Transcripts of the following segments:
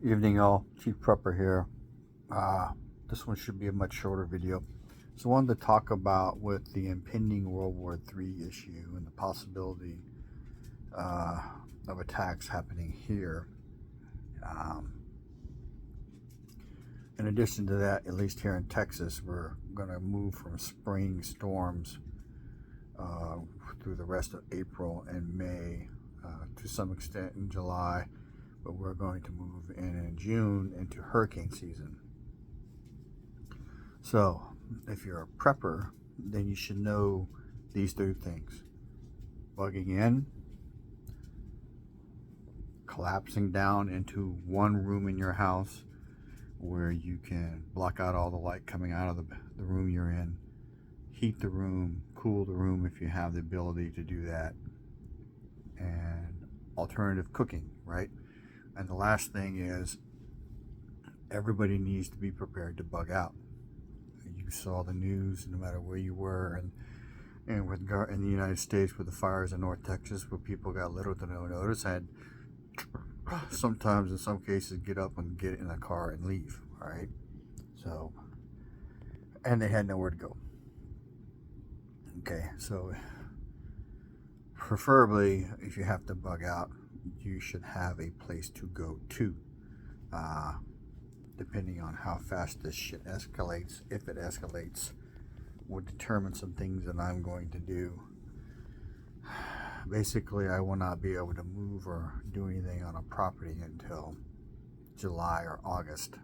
Evening all, Chief Prepper here. This one should be a much shorter video. So I wanted to talk about with the impending World War III issue and the possibility of attacks happening here. In addition to that, at least here in Texas, we're going to move from spring storms through the rest of April and May, to some extent in July, but we're going to move in June into hurricane season. So if you're a prepper, then you should know these three things: bugging in, collapsing down into one room in your house where you can block out all the light coming out of the room you're in, heat the room, cool the room if you have the ability to do that, and alternative cooking, right? And the last thing is, everybody needs to be prepared to bug out. You saw the news, no matter where you were, and in the United States with the fires in North Texas, where people got little to no notice, had sometimes in some cases get up and get in a car and leave. All right, so, and they had nowhere to go. Okay, so preferably if you have to bug out, you should have a place to go to. Depending on how fast this shit escalates, if it escalates, would determine some things that I'm going to do. Basically, I will not be able to move or do anything on a property until July or August.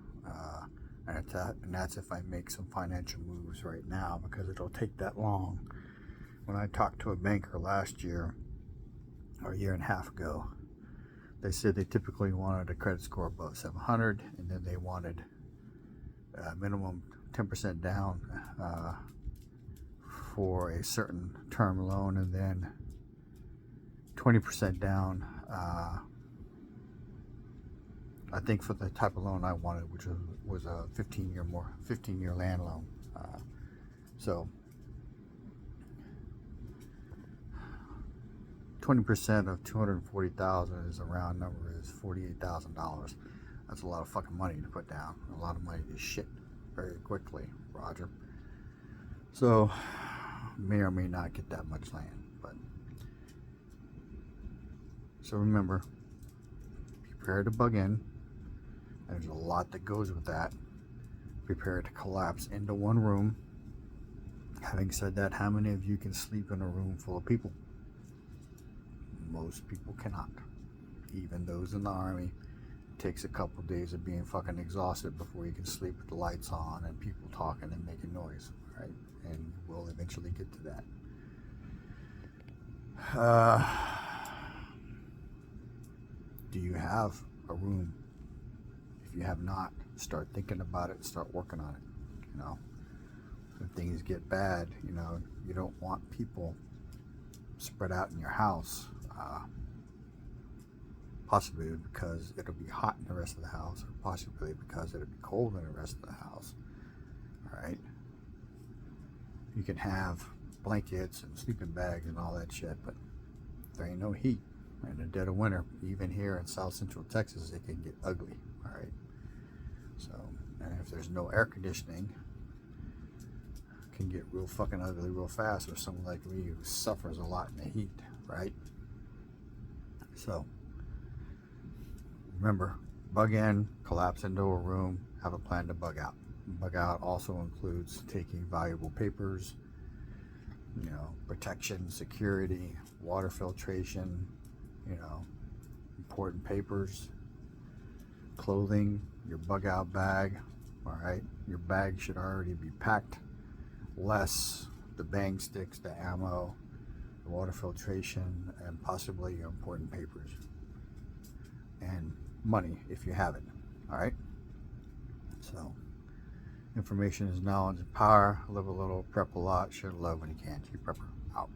And that's if I make some financial moves right now, because it'll take that long. When I talked to a banker last year, or a year and a half ago, they said they typically wanted a credit score above 700, and then they wanted minimum 10% down for a certain term loan, and then 20% down, I think, for the type of loan I wanted, which was a 15-year land loan. So 20% of $240,000 is a round number, is $48,000. That's a lot of fucking money to put down. A lot of money to shit very quickly, Roger. So may or may not get that much land, but so remember, prepare to bug in. There's a lot that goes with that. Prepare to collapse into one room. Having said that, how many of you can sleep in a room full of people? Most people cannot. Even those in the army. It takes a couple days of being fucking exhausted before you can sleep with the lights on and people talking and making noise, right? And we'll eventually get to that. Do you have a room? If you have not, start thinking about it, start working on it. You know, when things get bad, you know, you don't want people spread out in your house. Possibly because it'll be hot in the rest of the house, or possibly because it'll be cold in the rest of the house. All right. You can have blankets and sleeping bags and all that shit, but there ain't no heat in the dead of winter. Even here in South Central Texas, it can get ugly. All right. So, and if there's no air conditioning, it can get real fucking ugly real fast for someone like me who suffers a lot in the heat, right? So remember, bug in, collapse into a room, have a plan to bug out. Bug out also includes taking valuable papers, you know, protection, security, water filtration, you know, important papers, clothing, your bug out bag. All right, your bag should already be packed, less the bang sticks, the ammo, the water filtration, and possibly your important papers and money if you have it. All right, so information is knowledge and power. Live a little, prep a lot, share love when you can. Keep prepper out.